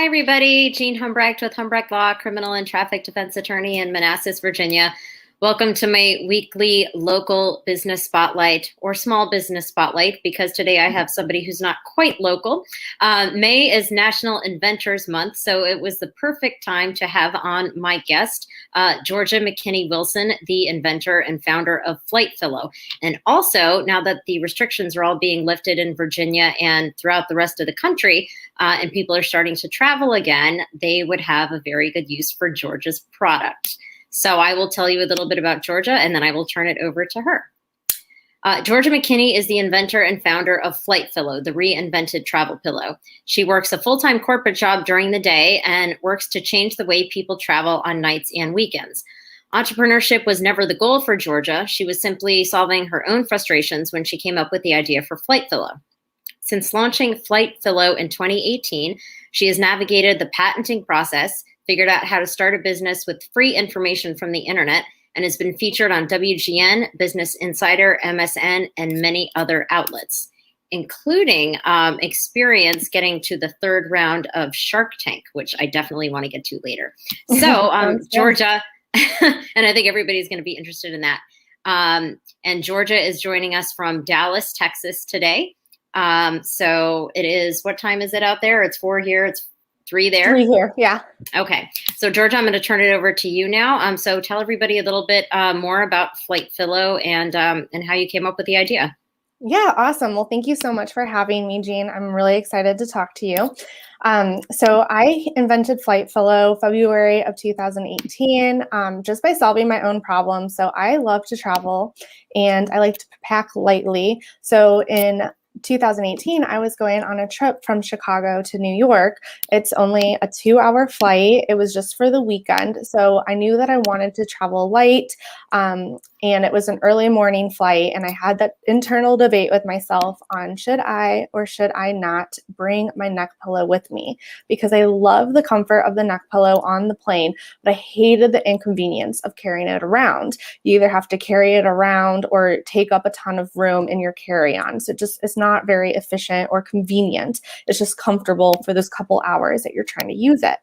everybody. Jean Humbrecht with Humbrecht Law, criminal and traffic defense attorney in Manassas, Virginia. Welcome to my weekly local business spotlight or small business spotlight, because today I have somebody who's not quite local. May is National Inventors Month, so it was the perfect time to have on my guest, Georgie McKinney Wilson, the inventor and founder of Flight Fillow. And also, now that the restrictions are all being lifted in Virginia and throughout the rest of the country, and people are starting to travel again, they would have a very good use for Georgia's product. So I will tell you a little bit about Georgia, and then I will turn it over to her. Georgie McKinney is the inventor and founder of Flight Fillow, the reinvented travel pillow. She works a full-time corporate job during the day and works to change the way people travel on nights and weekends. Entrepreneurship was never the goal for Georgia. She was simply solving her own frustrations when she came up with the idea for Flight Fillow. Since launching Flight Fillow in 2018, she has navigated the patenting process, figured out how to start a business with free information from the internet, and has been featured on WGN, Business Insider, MSN, and many other outlets, including experience getting to the third round of Shark Tank, which I definitely want to get to later. So, Georgia, and I think everybody's going to be interested in that. And Georgia is joining us from Dallas, Texas today. So it is, what time is it out there? It's 4 here. It's 3 there. 3 here. Yeah. Okay. So Georgia, I'm going to turn it over to you now. So tell everybody a little bit more about Flight Fillow and how you came up with the idea. Yeah. Awesome. Well, thank you so much for having me, Jean. I'm really excited to talk to you. So I invented Flight Fillow February of 2018, just by solving my own problems. So I love to travel and I like to pack lightly. So in 2018, I was going on a trip from Chicago to New York. It's only a 2-hour flight. It was just for the weekend. So I knew that I wanted to travel light. And it was an early morning flight. And I had that internal debate with myself on should I or should I not bring my neck pillow with me? Because I love the comfort of the neck pillow on the plane, but I hated the inconvenience of carrying it around. You either have to carry it around or take up a ton of room in your carry-on. So it's not very efficient or convenient. It's just comfortable for those couple hours that you're trying to use it.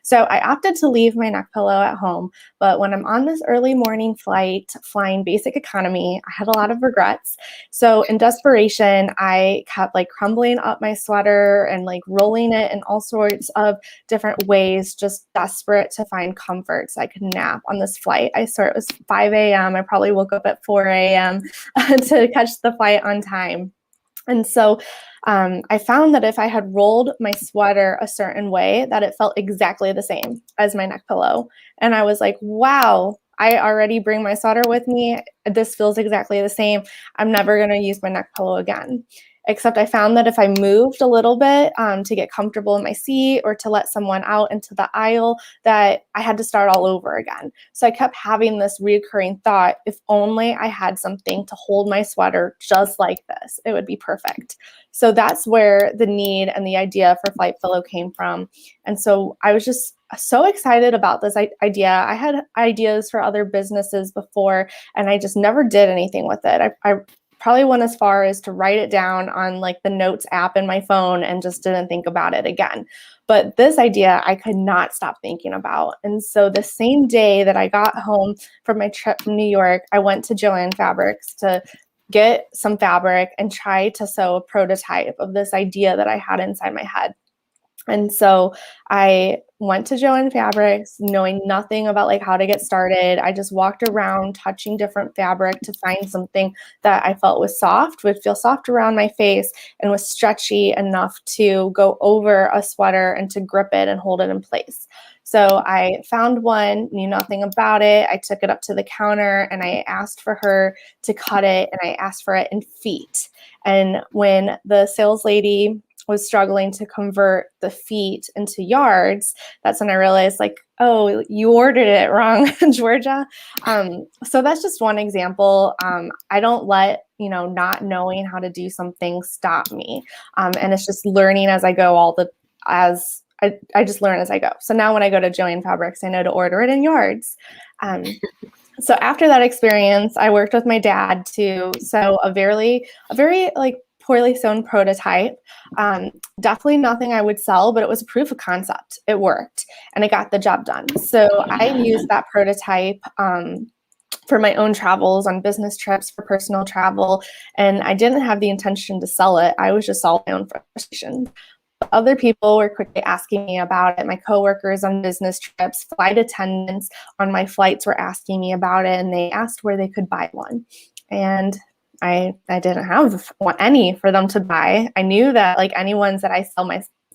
So I opted to leave my neck pillow at home, but when I'm on this early morning flight flying basic economy, I had a lot of regrets. So in desperation, I kept crumbling up my sweater and rolling it in all sorts of different ways, just desperate to find comfort so I could nap on this flight. I saw it was 5 a.m. I probably woke up at 4 a.m. to catch the flight on time. And so I found that if I had rolled my sweater a certain way, that it felt exactly the same as my neck pillow. And I was like, wow, I already bring my sweater with me. This feels exactly the same. I'm never going to use my neck pillow again. Except I found that if I moved a little bit to get comfortable in my seat or to let someone out into the aisle, that I had to start all over again. So I kept having this recurring thought, if only I had something to hold my sweater just like this, it would be perfect. So that's where the need and the idea for Flight Fillow came from. And so I was just so excited about this idea. I had ideas for other businesses before, and I just never did anything with it. I probably went as far as to write it down on the Notes app in my phone and just didn't think about it again. But this idea I could not stop thinking about. And so the same day that I got home from my trip from New York, I went to Joann Fabrics to get some fabric and try to sew a prototype of this idea that I had inside my head. And so I went to Joann Fabrics knowing nothing about how to get started. I just walked around touching different fabric to find something that I felt was soft, would feel soft around my face, and was stretchy enough to go over a sweater and to grip it and hold it in place. So I found one, knew nothing about it. I took it up to the counter and I asked for her to cut it, and I asked for it in feet. And when the sales lady was struggling to convert the feet into yards, that's when I realized oh, you ordered it wrong, Georgia. So that's just one example. I don't let, not knowing how to do something stop me. And it's just learning as I go I just learn as I go. So now when I go to Joann Fabrics, I know to order it in yards. So after that experience, I worked with my dad to sew a very poorly sewn prototype. Definitely nothing I would sell, but it was a proof of concept. It worked and it got the job done. So I used that prototype for my own travels, on business trips, for personal travel. And I didn't have the intention to sell it. I was just solving my own frustration. But other people were quickly asking me about it. My coworkers on business trips, flight attendants on my flights were asking me about it, and they asked where they could buy one. And I didn't have any for them to buy. I knew that like any ones that I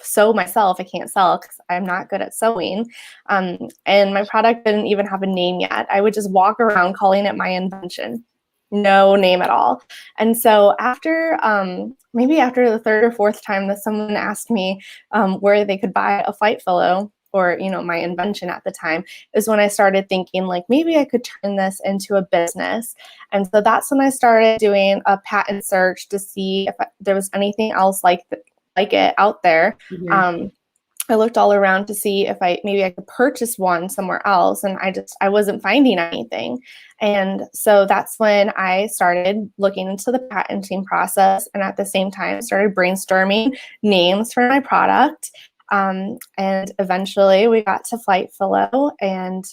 sew myself, I can't sell because I'm not good at sewing. And my product didn't even have a name yet. I would just walk around calling it my invention. No name at all. And so after maybe after the third or fourth time that someone asked me where they could buy a Flight Fillow, or my invention at the time, is when I started thinking like maybe I could turn this into a business. And so that's when I started doing a patent search to see if there was anything else like it out there. Mm-hmm. I looked all around to see if maybe I could purchase one somewhere else, and I wasn't finding anything. And so that's when I started looking into the patenting process, and at the same time started brainstorming names for my product. And eventually we got to Flight Fillow, and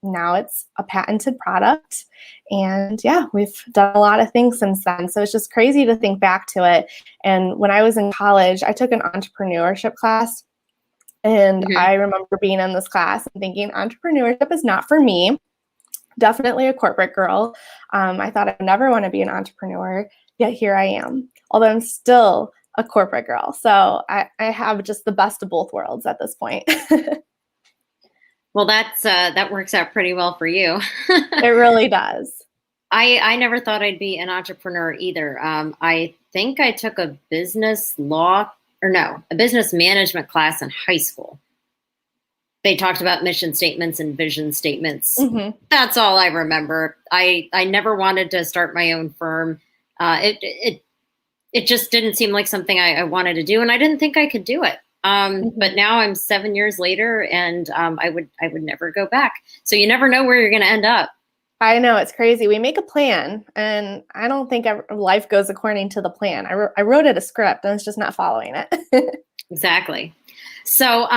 now it's a patented product. And yeah, we've done a lot of things since then. So it's just crazy to think back to it. And when I was in college, I took an entrepreneurship class. And Mm-hmm. I remember being in this class and thinking, entrepreneurship is not for me. Definitely a corporate girl. I thought I would never want to be an entrepreneur, yet here I am. Although I'm still a corporate girl. So I have just the best of both worlds at this point. Well, that works out pretty well for you. It really does. I never thought I'd be an entrepreneur either. I think I took a business management class in high school. They talked about mission statements and vision statements. Mm-hmm. That's all I remember. I never wanted to start my own firm. It just didn't seem like something I wanted to do, and I didn't think I could do it. Mm-hmm. But now I'm 7 years later, and I would never go back. So you never know where you're going to end up. I know, it's crazy. We make a plan, and I don't think life goes according to the plan. I wrote it a script, and it's just not following it. Exactly. So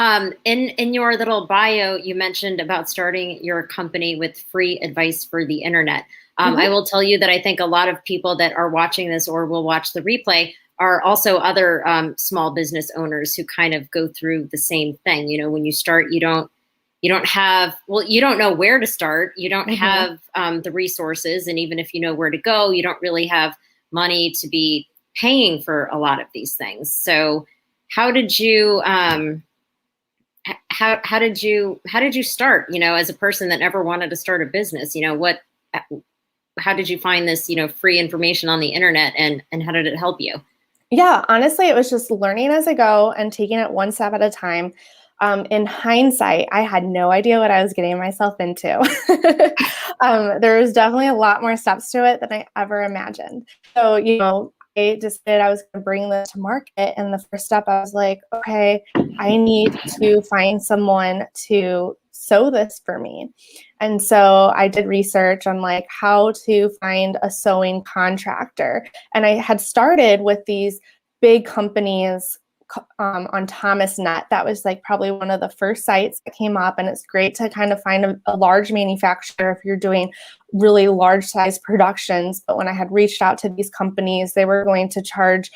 in your little bio, you mentioned about starting your company with free advice for the internet. Mm-hmm. I will tell you that I think a lot of people that are watching this or will watch the replay are also other small business owners who kind of go through the same thing. When you start, you don't know where to start. You don't Mm-hmm. have the resources. And even if you know where to go, you don't really have money to be paying for a lot of these things. So how did you how did you start, as a person that never wanted to start a business? How did you find this, free information on the internet, and how did it help you? Yeah, honestly, it was just learning as I go and taking it one step at a time. In hindsight, I had no idea what I was getting myself into. There was definitely a lot more steps to it than I ever imagined. So, I decided I was going to bring this to market. And the first step, I was like, okay, I need to find someone to sew this for me. And so I did research on like how to find a sewing contractor. And I had started with these big companies on ThomasNet. That was like probably one of the first sites that came up. And it's great to kind of find a large manufacturer if you're doing really large size productions. But when I had reached out to these companies, they were going to charge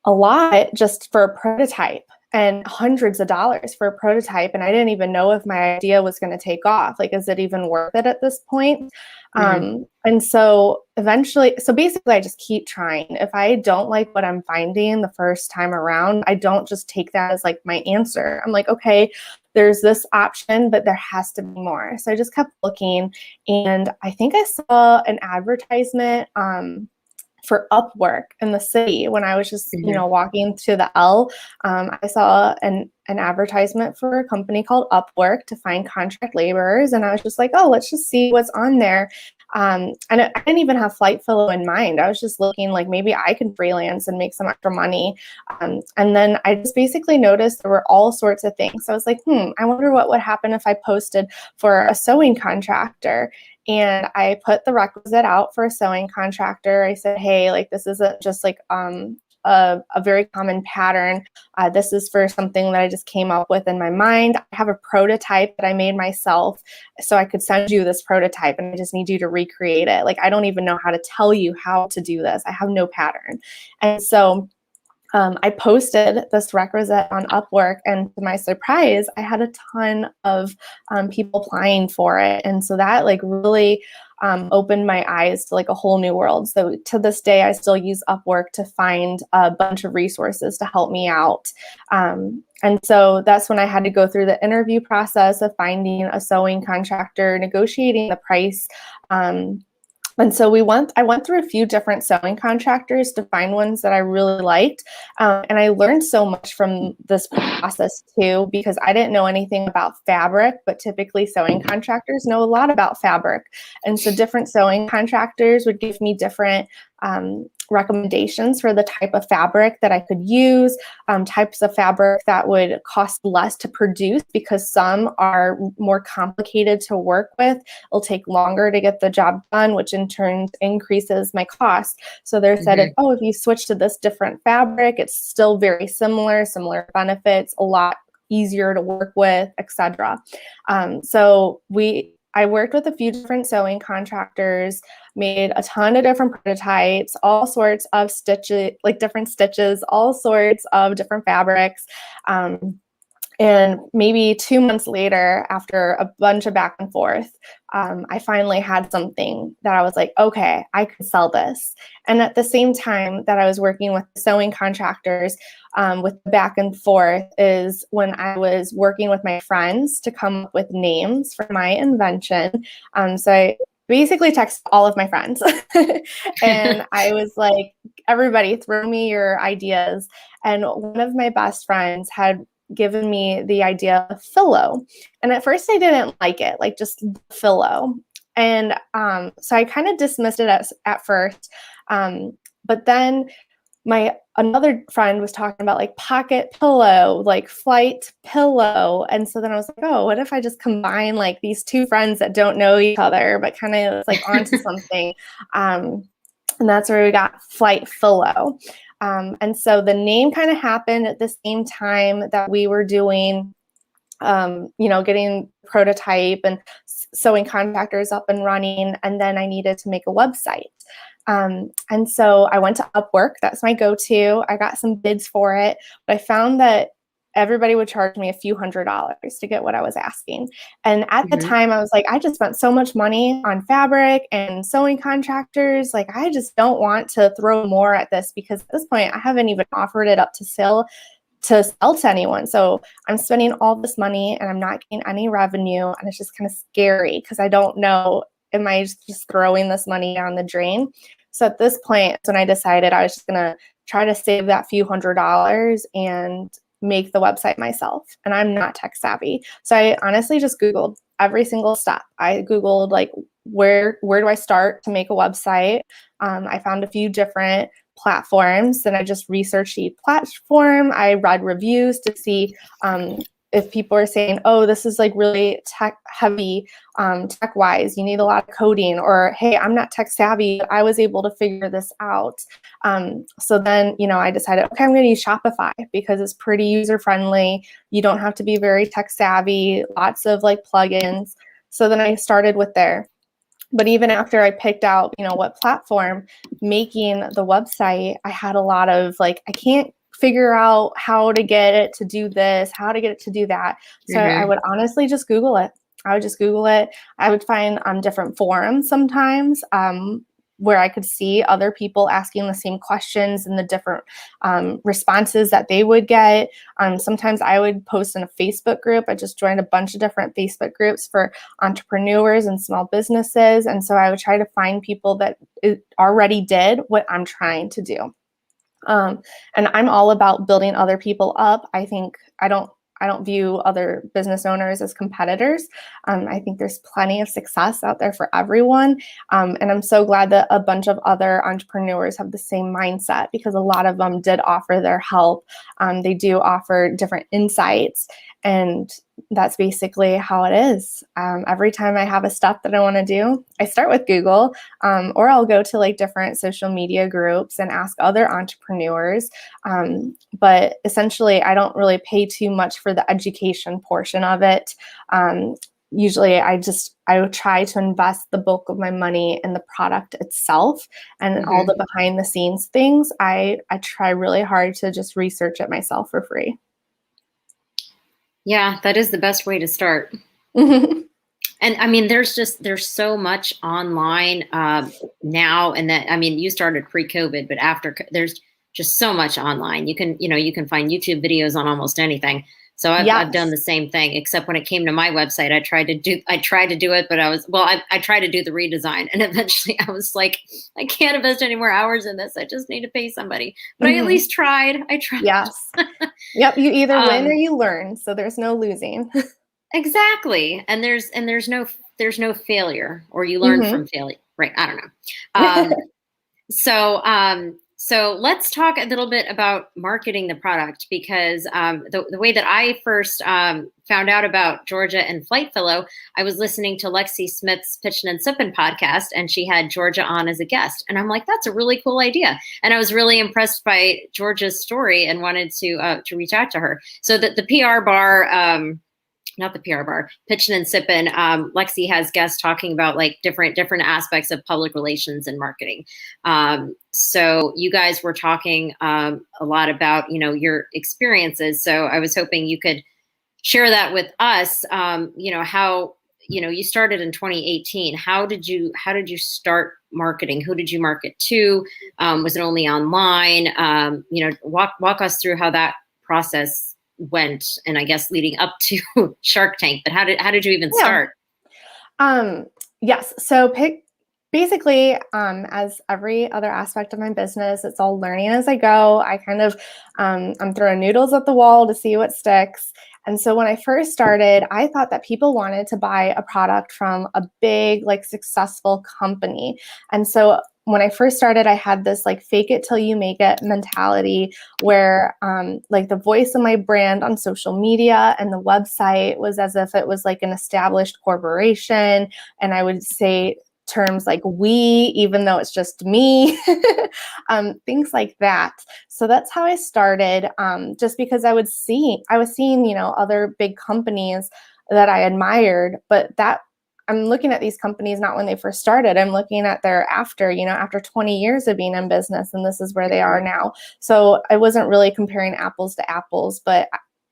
a lot just for a prototype, and hundreds of dollars for a prototype. And I didn't even know if my idea was going to take off. Like, is it even worth it at this point? Mm-hmm. And so basically I just keep trying. If I don't like what I'm finding the first time around, I don't just take that as like my answer. I'm like, okay, there's this option, but there has to be more. So I just kept looking, and I think I saw an advertisement for Upwork in the city when I was just, walking to the P.L.L. I saw an advertisement for a company called Upwork to find contract laborers. And I was just like, oh, let's just see what's on there. And I didn't even have Flight Fillow in mind. I was just looking like maybe I can freelance and make some extra money. And then I just basically noticed there were all sorts of things. So I was like, I wonder what would happen if I posted for a sewing contractor. And I put the requisite out for a sewing contractor. I said, hey, like, this isn't just like a a very common pattern. This is for something that I just came up with in my mind. I have a prototype that I made myself, so I could send you this prototype and I just need you to recreate it. Like, I don't even know how to tell you how to do this. I have no pattern. And so I posted this requisite on Upwork, and to my surprise, I had a ton of people applying for it. And so that like really opened my eyes to like a whole new world. So to this day, I still use Upwork to find a bunch of resources to help me out. And so that's when I had to go through the interview process of finding a sewing contractor, negotiating the price. And so I went through a few different sewing contractors to find ones that I really liked. And I learned so much from this process too, because I didn't know anything about fabric, but typically sewing contractors know a lot about fabric. And so different sewing contractors would give me different recommendations for the type of fabric that I could use, types of fabric that would cost less to produce because some are more complicated to work with. It'll take longer to get the job done, which in turn increases my cost. So they said, if you switch to this different fabric, it's still very similar benefits, a lot easier to work with, etc. I worked with a few different sewing contractors, made a ton of different prototypes, all sorts of stitches, like different stitches, all sorts of different fabrics. And maybe 2 months later, after a bunch of back and forth, I finally had something that I was like, okay, I could sell this. And at the same time that I was working with sewing contractors, with the back and forth is when I was working with my friends to come up with names for my invention. So I basically texted all of my friends and I was like, everybody throw me your ideas. And one of my best friends had given me the idea of Fillow. And at first I didn't like it, like just Fillow. And so I kind of dismissed it at first. But then another friend was talking about like pocket pillow, like Flight Fillow. And so then I was like, oh, what if I just combine like these two friends that don't know each other, but kind of like onto something. And that's where we got Flight Fillow. And so the name kind of happened at the same time that we were doing, getting prototype and sewing contractors up and running. And then I needed to make a website. And so I went to Upwork. That's my go-to. I got some bids for it, but I found that everybody would charge me a few $100s to get what I was asking. And at the time I was like, I just spent so much money on fabric and sewing contractors. Like, I just don't want to throw more at this because at this point I haven't even offered it up to sell to anyone. So I'm spending all this money and I'm not getting any revenue. And it's just kind of scary because I don't know, am I just throwing this money down the drain? So at this point, when I decided I was just going to try to save that few $100s and make the website myself. And I'm not tech savvy. So I honestly just Googled every single step. I Googled like, where do I start to make a website? I found a few different platforms. Then I just researched each platform. I read reviews to see if people are saying, oh, this is like really tech heavy, tech wise, you need a lot of coding, or, hey, I'm not tech savvy, but I was able to figure this out. So then, I decided, okay, I'm going to use Shopify because it's pretty user friendly. You don't have to be very tech savvy, lots of like plugins. So then I started with there. But even after I picked out, what platform, making the website, I had a lot of like, I can't figure out how to get it to do this, how to get it to do that. So I would honestly just Google it. I would just Google it. I would find different forums sometimes where I could see other people asking the same questions and the different responses that they would get. Sometimes I would post in a Facebook group. I just joined a bunch of different Facebook groups for entrepreneurs and small businesses. And so I would try to find people that already did what I'm trying to do. And I'm all about building other people up. I think I don't view other business owners as competitors. I think there's plenty of success out there for everyone. And I'm so glad that a bunch of other entrepreneurs have the same mindset because a lot of them did offer their help. They do offer different insights. And that's basically how it is. Every time I have a step that I want to do, I start with Google, or I'll go to like different social media groups and ask other entrepreneurs. But essentially, I don't really pay too much for the education portion of it. Usually I would try to invest the bulk of my money in the product itself, and all the behind the scenes things, I try really hard to just research it myself for free. Yeah, that is the best way to start. And I mean, there's so much online now, and that, I mean, you started pre-COVID, but after, there's just so much online. You can find YouTube videos on almost anything. So I've done the same thing, except when it came to my website, I tried to do it, but I tried to do the redesign, and eventually I was like, I can't invest any more hours in this. I just need to pay somebody. But I at least tried. I tried. Yes. Yep. You either win or you learn. So there's no losing. Exactly. And there's no failure, or you learn from failure. Right. I don't know. So let's talk a little bit about marketing the product, because the way that I first found out about Georgia and Flight Fillow, I was listening to Lexi Smith's Pitchin' and Sippin' podcast, and she had Georgia on as a guest. And I'm like, that's a really cool idea. And I was really impressed by Georgia's story and wanted to reach out to her. So that the PR bar, not the PR bar, Pitchin' and Sippin', Lexi has guests talking about like different aspects of public relations and marketing. So you guys were talking a lot about, your experiences. So I was hoping you could share that with us. How, you started in 2018. How did you start marketing? Who did you market to? Was it only online? Walk us through how that process went, and I guess leading up to Shark Tank. But how did you even start? Yes. So basically, as every other aspect of my business, it's all learning as I go. I kind of, I'm throwing noodles at the wall to see what sticks. And so when I first started, I thought that people wanted to buy a product from a big, like, successful company. And so when I first started, I had this like fake it till you make it mentality where like the voice of my brand on social media and the website was as if it was like an established corporation. And I would say terms like we, even though it's just me, things like that. So that's how I started, just because I was seeing, other big companies that I admired, but that I'm looking at these companies not when they first started. I'm looking at their after 20 years of being in business, and this is where they are now. So I wasn't really comparing apples to apples, but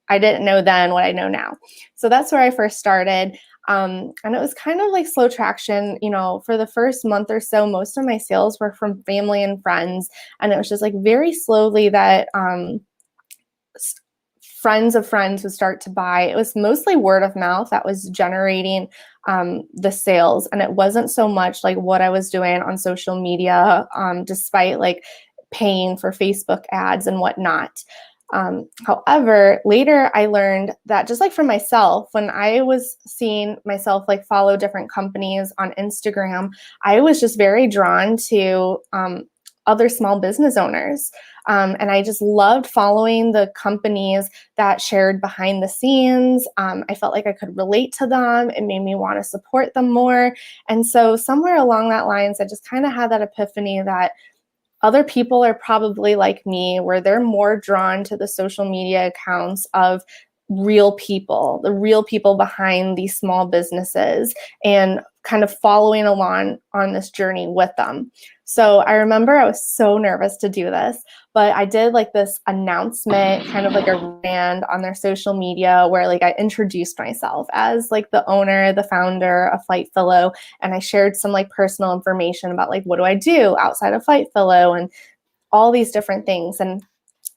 I didn't know then what I know now. So that's where I first started. And it was kind of like slow traction, for the first month or so, most of my sales were from family and friends. And it was just like very slowly that friends of friends would start to buy. It was mostly word of mouth that was generating the sales. And it wasn't so much like what I was doing on social media, despite like paying for Facebook ads and whatnot. However, later I learned that just like for myself, when I was seeing myself like follow different companies on Instagram, I was just very drawn to other small business owners. And I just loved following the companies that shared behind the scenes. I felt like I could relate to them. It made me want to support them more. And so somewhere along that lines, I just kind of had that epiphany that other people are probably like me, where they're more drawn to the social media accounts of real people, the real people behind these small businesses, and kind of following along on this journey with them. So I remember I was so nervous to do this, but I did like this announcement, kind of like a brand on their social media where like I introduced myself as like the owner, the founder of Flight Fillow. And I shared some like personal information about like, what do I do outside of Flight Fillow and all these different things. And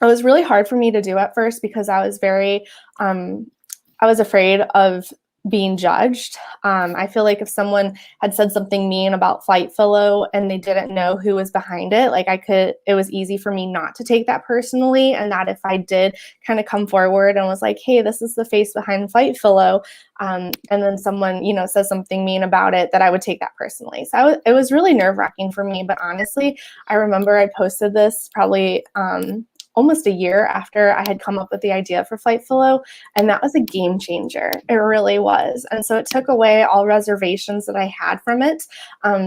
it was really hard for me to do at first because I was I was afraid of being judged. I feel like if someone had said something mean about Flight Fillow and they didn't know who was behind it, like it was easy for me not to take that personally. And that if I did kind of come forward and was like, hey, this is the face behind Flight Fillow, and then someone, says something mean about it, that I would take that personally. So it was really nerve-wracking for me. But honestly, I remember I posted this probably almost a year after I had come up with the idea for Flight Fillow, and that was a game changer. It really was. And so it took away all reservations that I had from it,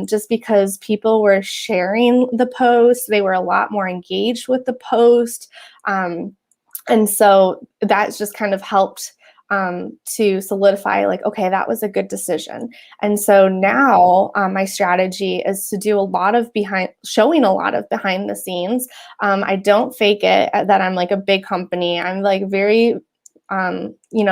just because people were sharing the post. They were a lot more engaged with the post. And so that's just kind of helped to solidify, like, okay, that was a good decision. And so now my strategy is to do showing a lot of behind the scenes. I don't fake it that I'm like a big company. I'm like very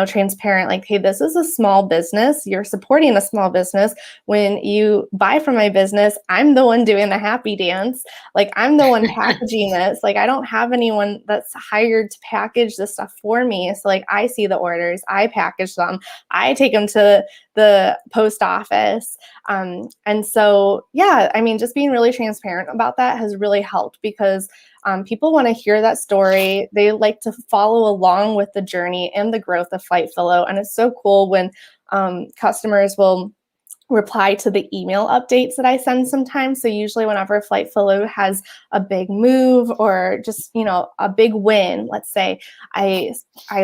transparent, like, hey, this is a small business. You're supporting a small business. When you buy from my business, I'm the one doing the happy dance. Like, I'm the one packaging this. Like, I don't have anyone that's hired to package this stuff for me. So like, I see the orders, I package them, I take them to the post office. And so, yeah, I mean, just being really transparent about that has really helped, because people want to hear that story. They like to follow along with the journey and the growth of Flight Fillow. And it's so cool when customers will reply to the email updates that I send sometimes. So usually whenever Flight Fillow has a big move or just, a big win, let's say, I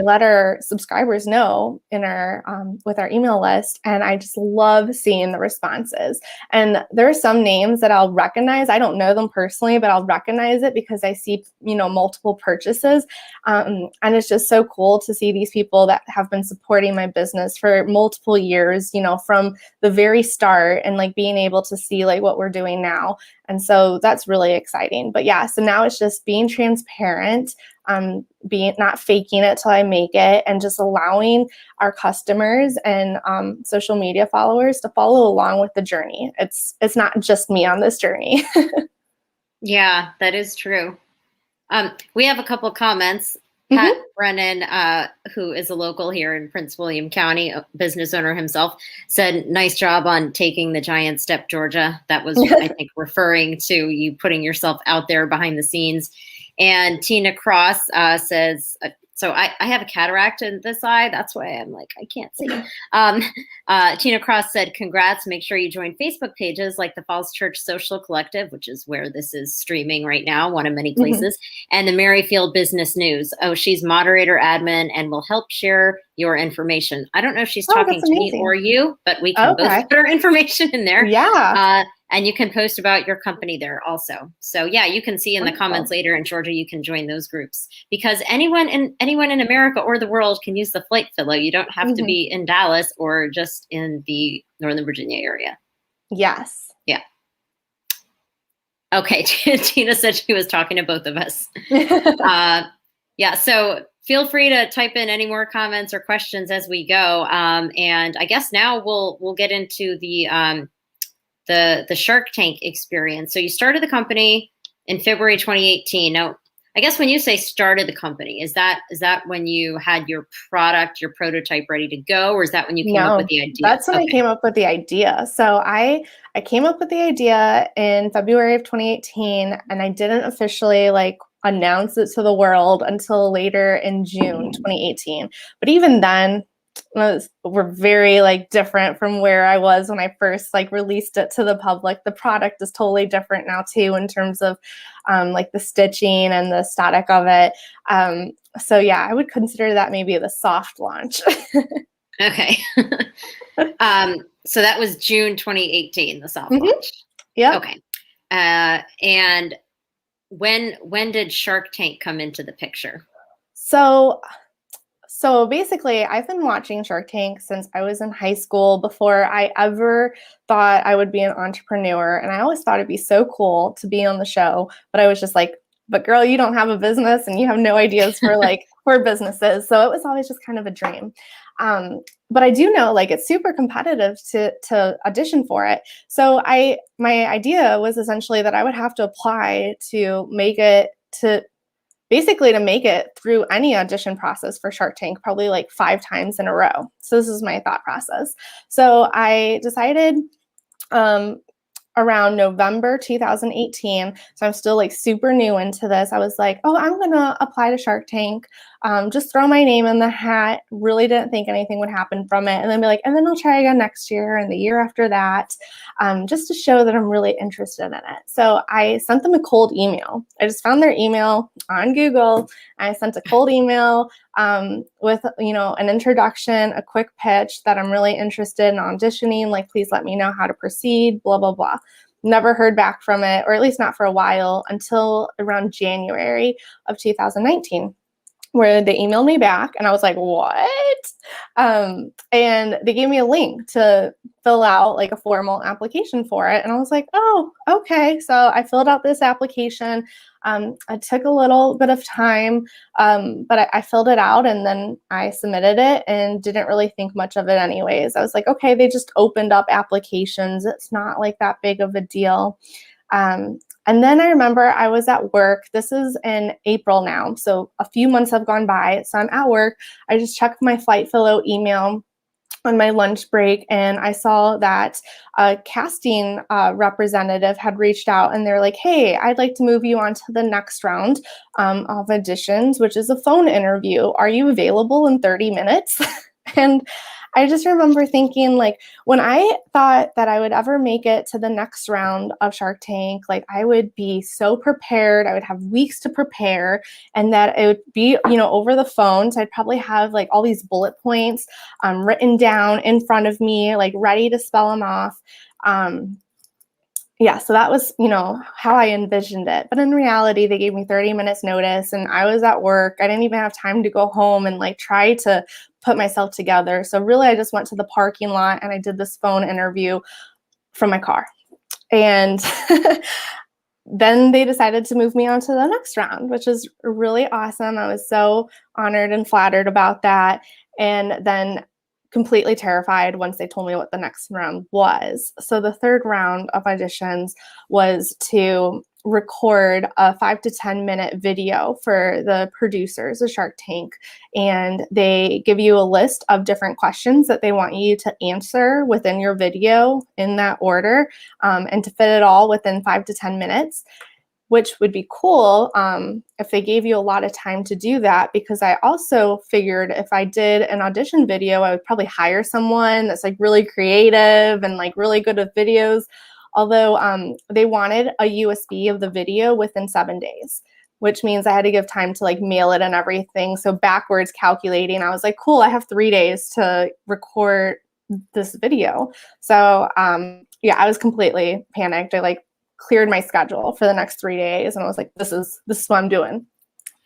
let our subscribers know in our with our email list, and I just love seeing the responses. And there are some names that I'll recognize. I don't know them personally, but I'll recognize it because I see, multiple purchases. And it's just so cool to see these people that have been supporting my business for multiple years, from the very start, and like being able to see like what we're doing now. And so that's really exciting. But yeah, so now it's just being transparent, not faking it till I make it, and just allowing our customers and social media followers to follow along with the journey. It's not just me on this journey. Yeah, that is true. We have a couple comments. Pat Brennan, who is a local here in Prince William County, a business owner himself, said, "Nice job on taking the giant step, Georgia." That was, I think, referring to you putting yourself out there behind the scenes. And Tina Cross says, so I have a cataract in this eye. That's why I'm like, I can't see. Tina Cross said, "Congrats. Make sure you join Facebook pages like the Falls Church Social Collective," which is where this is streaming right now, one of many places, and the Merrifield Business News. Oh, she's moderator admin and will help share your information. I don't know if she's talking to me or you, but we can both put our information in there. Yeah. And you can post about your company there also. So yeah, you can see in the comments later. And Georgia, you can join those groups, because anyone in America or the world can use the Flight Fillow. You don't have to be in Dallas or just in the Northern Virginia area. Yes. Yeah. Okay. Tina said she was talking to both of us. Yeah. So feel free to type in any more comments or questions as we go. And I guess now we'll get into the Shark Tank experience. So you started the company in February 2018. Now, I guess when you say started the company, is that when you had your product, your prototype ready to go, or is that when you came up with the idea? That's when I came up with the idea. So I came up with the idea in February of 2018, and I didn't officially announce it to the world until later in June 2018. But even then, we're very different from where I was when I first released it to the public. The product is totally different now too, in terms of the stitching and the static of it. So yeah, I would consider that maybe the soft launch. Okay. So that was June 2018, the soft launch. Yeah. Okay. And when did Shark Tank come into the picture? So basically, I've been watching Shark Tank since I was in high school, before I ever thought I would be an entrepreneur. And I always thought it'd be so cool to be on the show. But I was just like, but girl, you don't have a business and you have no ideas for for businesses. So it was always just kind of a dream. But I do know it's super competitive to audition for it. So my idea was essentially that I would have to apply to make it through any audition process for Shark Tank, probably 5 times in a row. So this is my thought process. So I decided around November 2018, so I'm still super new into this. I was like, oh, I'm gonna apply to Shark Tank. just throw my name in the hat. Really didn't think anything would happen from it. And then be like, and then I'll try again next year and the year after that, just to show that I'm really interested in it. So I sent them a cold email. I just found their email on Google. I sent a cold email with, an introduction, a quick pitch that I'm really interested in auditioning. Like, please let me know how to proceed, blah, blah, blah. Never heard back from it, or at least not for a while, until around January of 2019. Where they emailed me back and I was like, what? And they gave me a link to fill out like a formal application for it. And I was like, oh, okay. So I filled out this application. It took a little bit of time, but I filled it out and then I submitted it and didn't really think much of it anyways. I was like, okay, they just opened up applications. It's not like that big of a deal. And then I remember I was at work. This is in April now, so a few months have gone by. So I'm at work. I just checked my Flight Fillow email on my lunch break, and I saw that a casting representative had reached out, and they're like, hey, I'd like to move you on to the next round of auditions, which is a phone interview. Are you available in 30 minutes? And I just remember thinking, like, when I thought that I would ever make it to the next round of Shark Tank, like, I would be so prepared. I would have weeks to prepare, and that it would be, over the phone. So I'd probably have like all these bullet points written down in front of me, like ready to spell them off. Yeah, so that was, how I envisioned it. But in reality, they gave me 30 minutes notice and I was at work. I didn't even have time to go home and like try to put myself together. So really, I just went to the parking lot and I did this phone interview from my car. And then they decided to move me on to the next round, which is really awesome. I was so honored and flattered about that. And then completely terrified once they told me what the next round was. So the third round of auditions was to record a 5 to 10 minute video for the producers of Shark Tank. And they give you a list of different questions that they want you to answer within your video in that order, and to fit it all within 5 to 10 minutes. Which would be cool if they gave you a lot of time to do that, because I also figured if I did an audition video, I would probably hire someone that's like really creative and like really good with videos. Although they wanted a USB of the video within 7 days, which means I had to give time to like mail it and everything. So backwards calculating, I was like, cool, I have 3 days to record this video. So yeah, I was completely panicked. I like cleared my schedule for the next 3 days. And I was like, this is what I'm doing.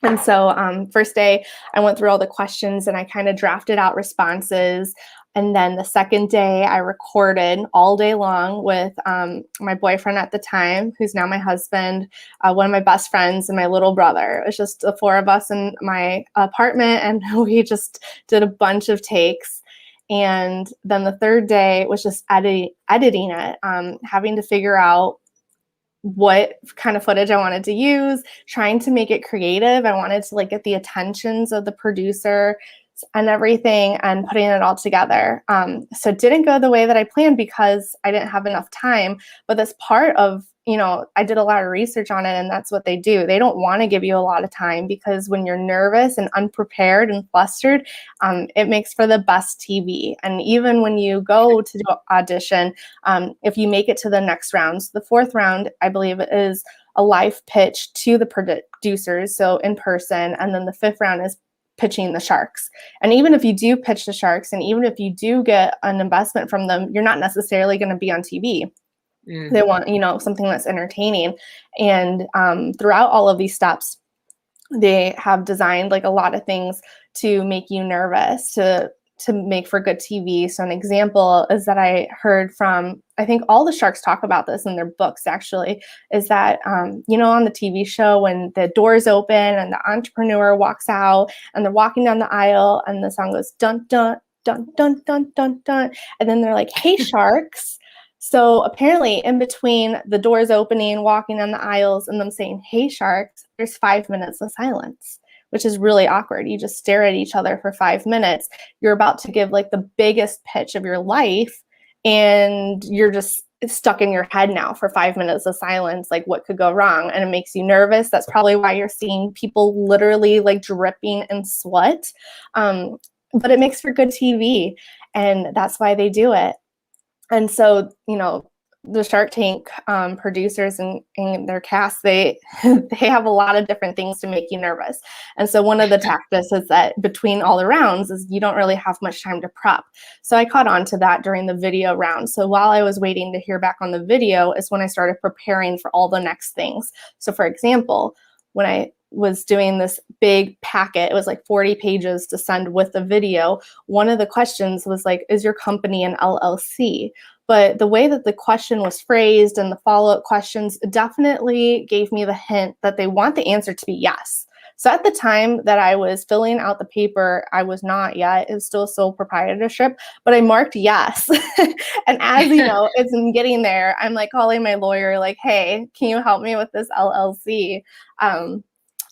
And so first day I went through all the questions and I kind of drafted out responses. And then the second day I recorded all day long with my boyfriend at the time, who's now my husband, one of my best friends, and my little brother. It was just the four of us in my apartment, and we just did a bunch of takes. And then the third day was just editing it, having to figure out what kind of footage I wanted to use, trying to make it creative. I wanted to like get the attentions of the producer and everything and putting it all together. So it didn't go the way that I planned because I didn't have enough time. But that's part of, I did a lot of research on it, and that's what they do. They don't want to give you a lot of time, because when you're nervous and unprepared and flustered, it makes for the best TV. And even when you go to do an audition, if you make it to the next round, so the fourth round, I believe, is a live pitch to the producers, so in person. And then the fifth round is pitching the Sharks. And even if you do pitch the Sharks, and even if you do get an investment from them, you're not necessarily going to be on TV. They want, something that's entertaining. And throughout all of these steps, they have designed like a lot of things to make you nervous, to make for good TV. So an example is that I heard from, I think all the Sharks talk about this in their books actually, is that, on the TV show, when the doors open and the entrepreneur walks out and they're walking down the aisle and the song goes dun, dun, dun, dun, dun, dun, dun. And then they're like, hey, Sharks. So apparently in between the doors opening, walking down the aisles, and them saying, hey, Sharks, there's 5 minutes of silence, which is really awkward. You just stare at each other for 5 minutes. You're about to give like the biggest pitch of your life, and you're just it's stuck in your head now for 5 minutes of silence, like what could go wrong, and it makes you nervous. That's probably why you're seeing people literally like dripping in sweat. But it makes for good TV, and that's why they do it. And so, the Shark Tank producers and their cast, they have a lot of different things to make you nervous. And so one of the tactics is that between all the rounds is you don't really have much time to prep. So I caught on to that during the video round. So while I was waiting to hear back on the video is when I started preparing for all the next things. So for example, when I was doing this big packet, it was like 40 pages to send with the video. One of the questions was like, is your company an LLC? But the way that the question was phrased and the follow-up questions definitely gave me the hint that they want the answer to be yes. So at the time that I was filling out the paper, I was not yet. It was still sole proprietorship, but I marked yes. And as you know, it's in getting there, I'm like calling my lawyer like, hey, can you help me with this LLC?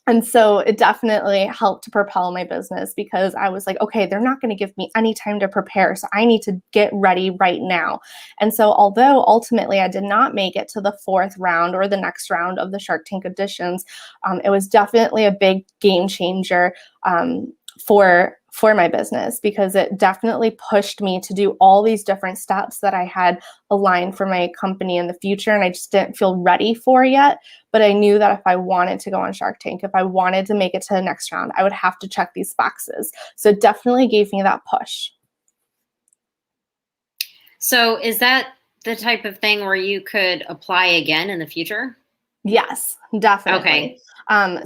And so it definitely helped to propel my business because I was like, okay, they're not going to give me any time to prepare. So I need to get ready right now. And so although ultimately I did not make it to the 4th round or the next round of the Shark Tank auditions, it was definitely a big game changer for my business because it definitely pushed me to do all these different steps that I had aligned for my company in the future. And I just didn't feel ready for yet. But I knew that if I wanted to go on Shark Tank, if I wanted to make it to the next round, I would have to check these boxes. So it definitely gave me that push. So is that the type of thing where you could apply again in the future? Yes, definitely. Okay.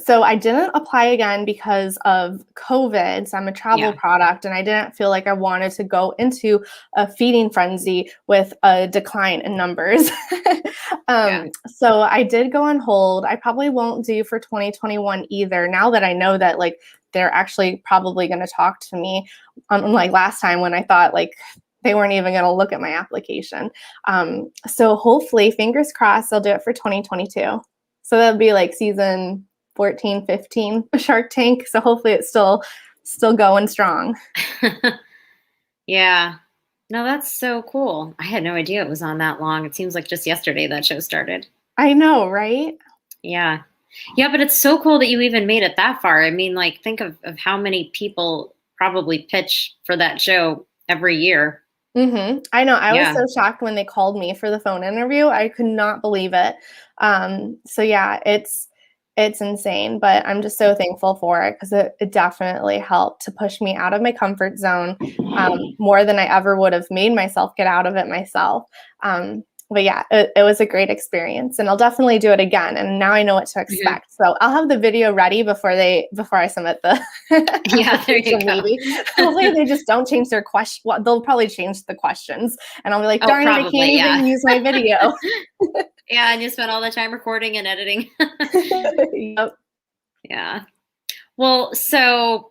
So I didn't apply again because of COVID. So I'm a travel product and I didn't feel like I wanted to go into a feeding frenzy with a decline in numbers. So I did go on hold. I probably won't do for 2021 either. Now that I know that like they're actually probably going to talk to me, unlike last time when I thought like they weren't even going to look at my application. So hopefully, fingers crossed, they'll do it for 2022. So that'll be like season 14, 15 Shark Tank. So hopefully it's still going strong. Yeah. No, that's so cool. I had no idea it was on that long. It seems like just yesterday that show started. I know, right? Yeah. Yeah, but it's so cool that you even made it that far. I mean, like, think of how many people probably pitch for that show every year. I know. I was so shocked when they called me for the phone interview. I could not believe it. So yeah, it's insane, but I'm just so thankful for it because it definitely helped to push me out of my comfort zone more than I ever would have made myself get out of it myself. But yeah, it was a great experience and I'll definitely do it again. And now I know what to expect. So I'll have the video ready before I submit the there you go. Maybe. Hopefully they just don't change their question. Well, they'll probably change the questions and I'll be like, darn it, I can't even use my video. Yeah, and you spent all the time recording and editing. Yep. Yeah. Well, so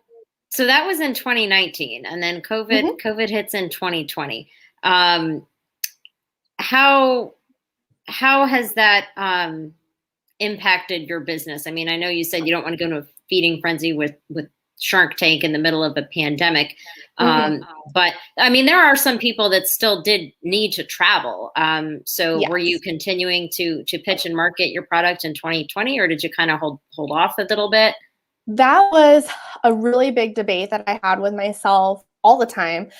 that was in 2019 and then COVID hits in 2020. How has that impacted your business? I mean, I know you said you don't want to go into a feeding frenzy with Shark Tank in the middle of a pandemic. But I mean, there are some people that still did need to travel. So were you continuing to pitch and market your product in 2020 or did you kind of hold off a little bit? That was a really big debate that I had with myself all the time.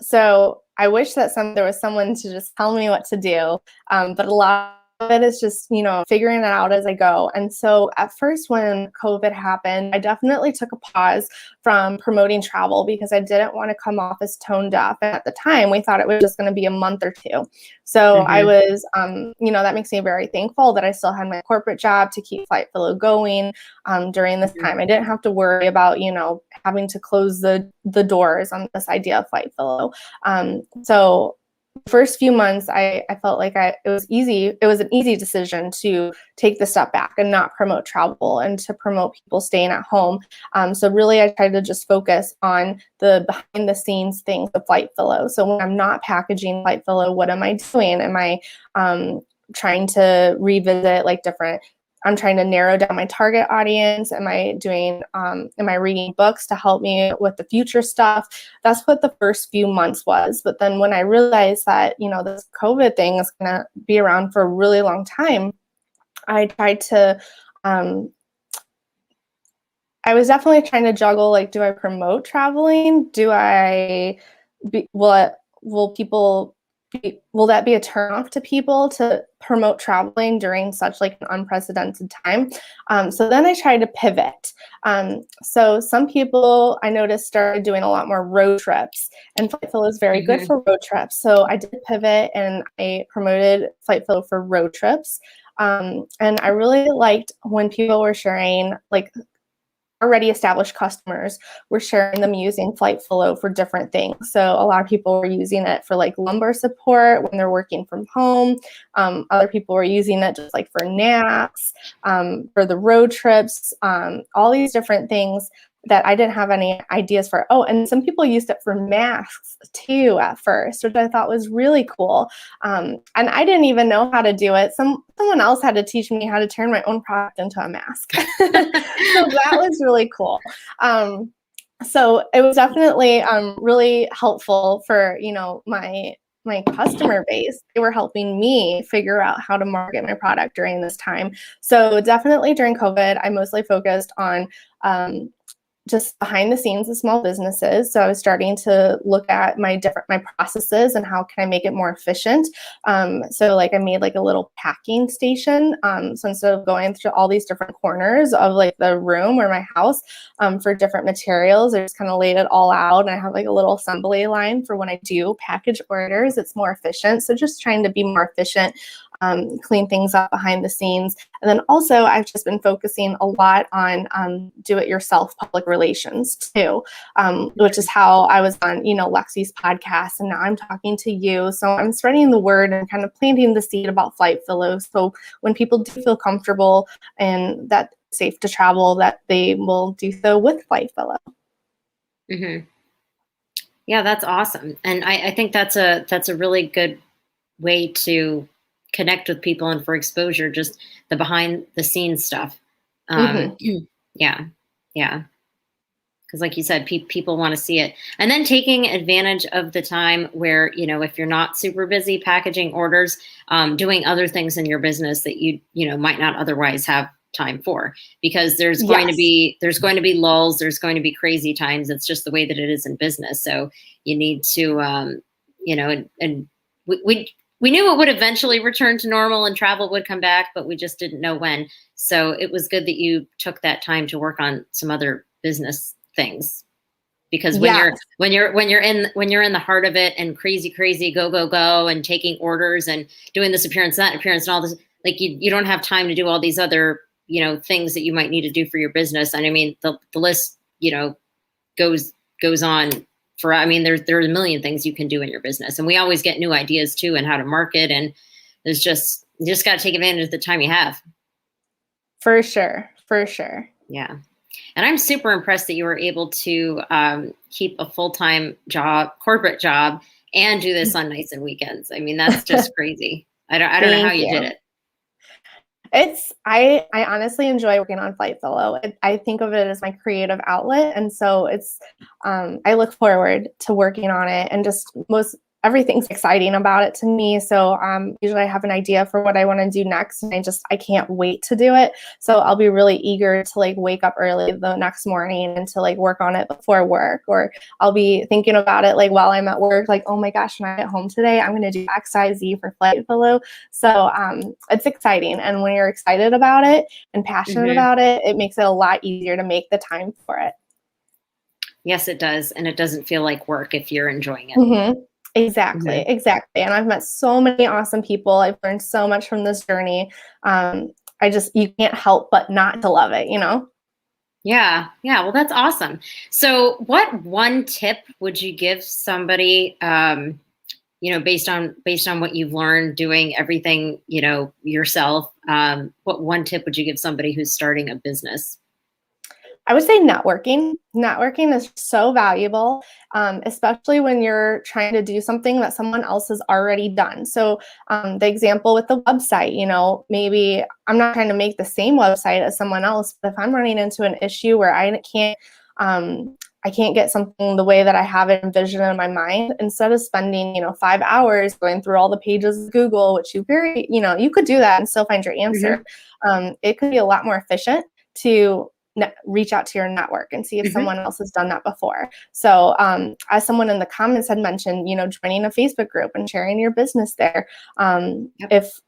So I wish that there was someone to just tell me what to do. But a lot of it is just, figuring it out as I go. And so at first when COVID happened, I definitely took a pause from promoting travel because I didn't want to come off as tone deaf. And at the time, we thought it was just going to be a month or two. So I was, that makes me very thankful that I still had my corporate job to keep Flight Fillow going during this time. I didn't have to worry about, having to close the doors on this idea of Flight Fillow. So first few months, I felt like it was easy. It was an easy decision to take the step back and not promote travel and to promote people staying at home. So really, I tried to just focus on the behind the scenes things of Flight Fillow. So when I'm not packaging Flight Fillow, what am I doing? Am I trying to revisit like different I'm trying to narrow down my target audience. Am I reading books to help me with the future stuff? That's what the first few months was. But then when I realized that, this COVID thing is going to be around for a really long time, I tried to, I was definitely trying to juggle, like, do I promote traveling? Will that be a turnoff to people to promote traveling during such like an unprecedented time? So then I tried to pivot. So some people I noticed started doing a lot more road trips, and Flight Fillow is very good for road trips. So I did pivot and I promoted Flight Fillow for road trips. And I really liked when people were sharing, like, already established customers were sharing them using Flight Fillow for different things. So a lot of people were using it for like lumbar support when they're working from home. Other people were using it just like for naps, for the road trips, all these different things that I didn't have any ideas for. Oh, and some people used it for masks too at first, which I thought was really cool. And I didn't even know how to do it. Someone else had to teach me how to turn my own product into a mask. So that was really cool. So it was definitely really helpful for, my customer base. They were helping me figure out how to market my product during this time. So definitely during COVID, I mostly focused on just behind the scenes of small businesses. So I was starting to look at my processes and how can I make it more efficient. So like I made like a little packing station. So instead of going through all these different corners of like the room or my house for different materials, I just kind of laid it all out. And I have like a little assembly line for when I do package orders. It's more efficient. So just trying to be more efficient, clean things up behind the scenes. And then also I've just been focusing a lot on do-it-yourself public relations too, which is how I was on, Lexi's podcast, and now I'm talking to you. So I'm spreading the word and kind of planting the seed about Flight Fillow. So when people do feel comfortable and that it's safe to travel, that they will do so with Flight Fillow. Mm-hmm. Yeah, that's awesome. And I think that's a really good way to connect with people and for exposure, just the behind the scenes stuff. Yeah. Because like you said, people want to see it. And then taking advantage of the time where, if you're not super busy packaging orders, doing other things in your business that you might not otherwise have time for, because there's going to be lulls, there's going to be crazy times. It's just the way that it is in business. So you need to, and we knew it would eventually return to normal and travel would come back, but we just didn't know when. So it was good that you took that time to work on some other business things, because when you're in the heart of it and crazy go and taking orders and doing this appearance, that appearance, and all this, like you don't have time to do all these other things that you might need to do for your business. And I mean the list goes on. There are a million things you can do in your business, and we always get new ideas too, and how to market. And you just got to take advantage of the time you have. For sure. Yeah. And I'm super impressed that you were able to keep a full-time corporate job, and do this on nights and weekends. I mean, that's just crazy. I don't know how you did it. I honestly enjoy working on Flight Fillow. I think of it as my creative outlet. And so I look forward to working on it, and just everything's exciting about it to me. So usually I have an idea for what I want to do next, and I can't wait to do it. So I'll be really eager to like wake up early the next morning and to like work on it before work, or I'll be thinking about it like while I'm at work, like, oh my gosh, when I get home today, I'm going to do XYZ for Flight Fillow. So it's exciting. And when you're excited about it and passionate about it, it makes it a lot easier to make the time for it. Yes, it does. And it doesn't feel like work if you're enjoying it. Exactly. And I've met so many awesome people. I've learned so much from this journey. You can't help but not to love it, Yeah. Well, that's awesome. So what one tip would you give somebody, based on what you've learned doing everything, yourself? What one tip would you give somebody who's starting a business? I would say networking. Networking is so valuable, especially when you're trying to do something that someone else has already done. So the example with the website, maybe I'm not trying to make the same website as someone else, but if I'm running into an issue where I can't get something the way that I have it envisioned in my mind, instead of spending, 5 hours going through all the pages of Google, which you could do that and still find your answer. It could be a lot more efficient to reach out to your network and see if someone else has done that before. So as someone in the comments had mentioned, joining a Facebook group and sharing your business there. If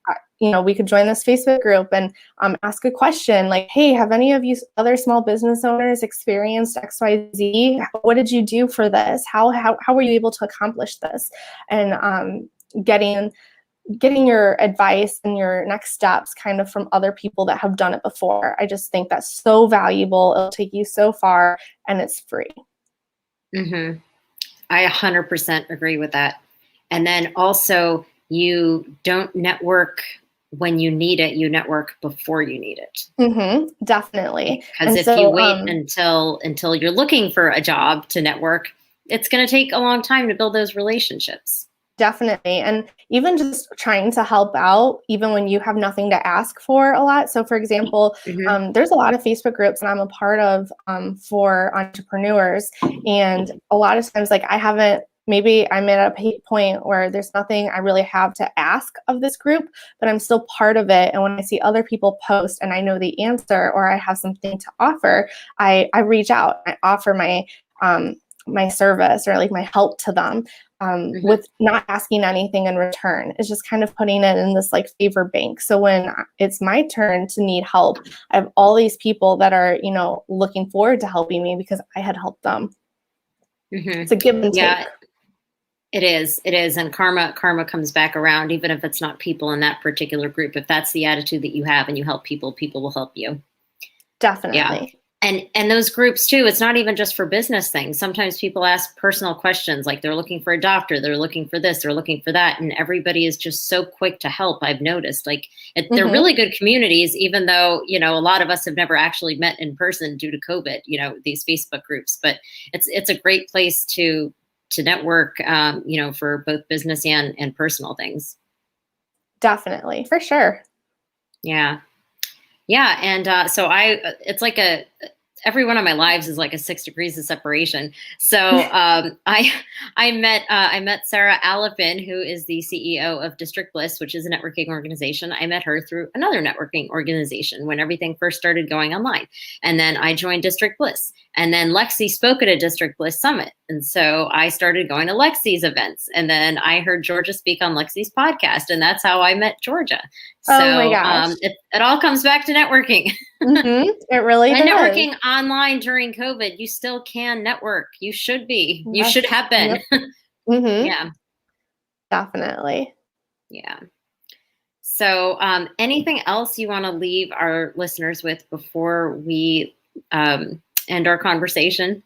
we could join this Facebook group and ask a question like, hey, have any of you other small business owners experienced XYZ? What did you do for this? How were you able to accomplish this? And getting your advice and your next steps kind of from other people that have done it before. I just think that's so valuable. It'll take you so far, and it's free. I 100% agree with that. And then also, you don't network when you need it, you network before you need it. Definitely. Because if you wait until you're looking for a job to network, it's going to take a long time to build those relationships. Definitely. And even just trying to help out, even when you have nothing to ask for a lot. So for example, there's a lot of Facebook groups that I'm a part of for entrepreneurs. And a lot of times, maybe I'm at a point where there's nothing I really have to ask of this group, but I'm still part of it. And when I see other people post and I know the answer, or I have something to offer, I reach out. I offer my service or like my help to them. With not asking anything in return. It's just kind of putting it in this like favor bank. So when it's my turn to need help, I have all these people that are, looking forward to helping me because I had helped them. It's a give and take. Yeah, it is. And karma comes back around, even if it's not people in that particular group. If that's the attitude that you have and you help people, people will help you. Definitely. Yeah. And those groups too, it's not even just for business things. Sometimes people ask personal questions, like they're looking for a doctor, they're looking for this, they're looking for that. And everybody is just so quick to help. I've noticed they're really good communities, even though, a lot of us have never actually met in person due to COVID, these Facebook groups, but it's a great place to network, for both business and personal things. Definitely. For sure. Yeah. Yeah. And so it's like every one of my lives is like a 6 degrees of separation. So I met Sarah Alipin, who is the CEO of District Bliss, which is a networking organization. I met her through another networking organization when everything first started going online. And then I joined District Bliss. And then Lexi spoke at a District Bliss summit. And so I started going to Lexi's events. And then I heard Georgia speak on Lexi's podcast. And that's how I met Georgia. So oh my gosh. It all comes back to networking. It really and does. Networking online during COVID, you still can network. You should be. You should have been. Yeah. Definitely. Yeah. So anything else you want to leave our listeners with before we end our conversation?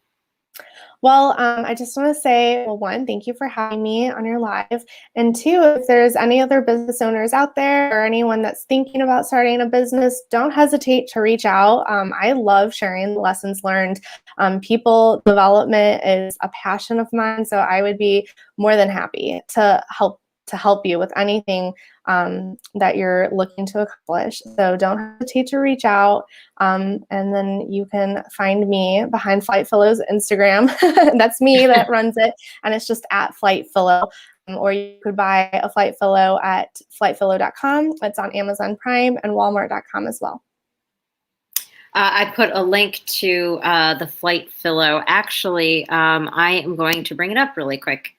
Well, I just want to say, well, one, thank you for having me on your live. And two, if there's any other business owners out there or anyone that's thinking about starting a business, don't hesitate to reach out. I love sharing the lessons learned. People development is a passion of mine, so I would be more than happy to help you with anything that you're looking to accomplish. So don't hesitate to reach out. And then you can find me behind Flight Fillow's Instagram. That's me that runs it. And it's just at Flight Fillow. Or you could buy a Flight Fillow at flightfillow.com. It's on Amazon Prime and Walmart.com as well. I put a link to the Flight Fillow. Actually, I am going to bring it up really quick.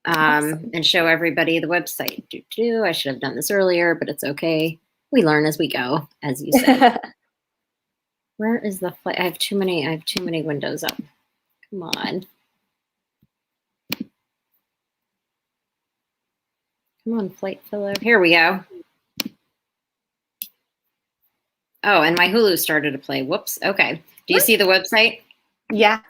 Awesome. And show everybody the website. I should have done this earlier, but it's okay. We learn as we go, as you said. Where is the flight? I have too many windows up. Come on. Come on, Flight Fillow. Here we go. Oh, and my Hulu started to play. Whoops. Okay. Do you see the website? Yeah.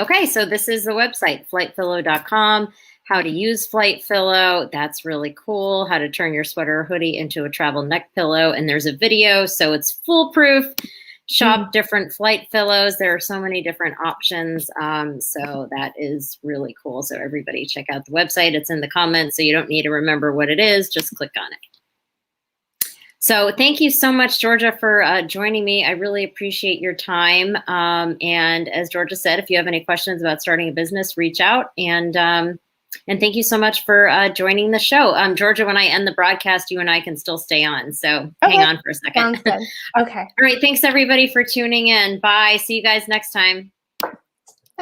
Okay, so this is the website, flightfillow.com. How to use Flight Fillow. That's really cool. How to turn your sweater or hoodie into a travel neck pillow. And there's a video, so it's foolproof. shop different Flight Fillows. There are so many different options. So that is really cool. So everybody check out the website. It's in the comments, so you don't need to remember what it is. Just click on it. So thank you so much, Georgia, for joining me. I really appreciate your time. And as Georgia said, if you have any questions about starting a business, reach out. And thank you so much for joining the show. Georgia, when I end the broadcast, you and I can still stay on. So hang on for a second. Sounds good. Okay. All right. Thanks, everybody, for tuning in. Bye. See you guys next time.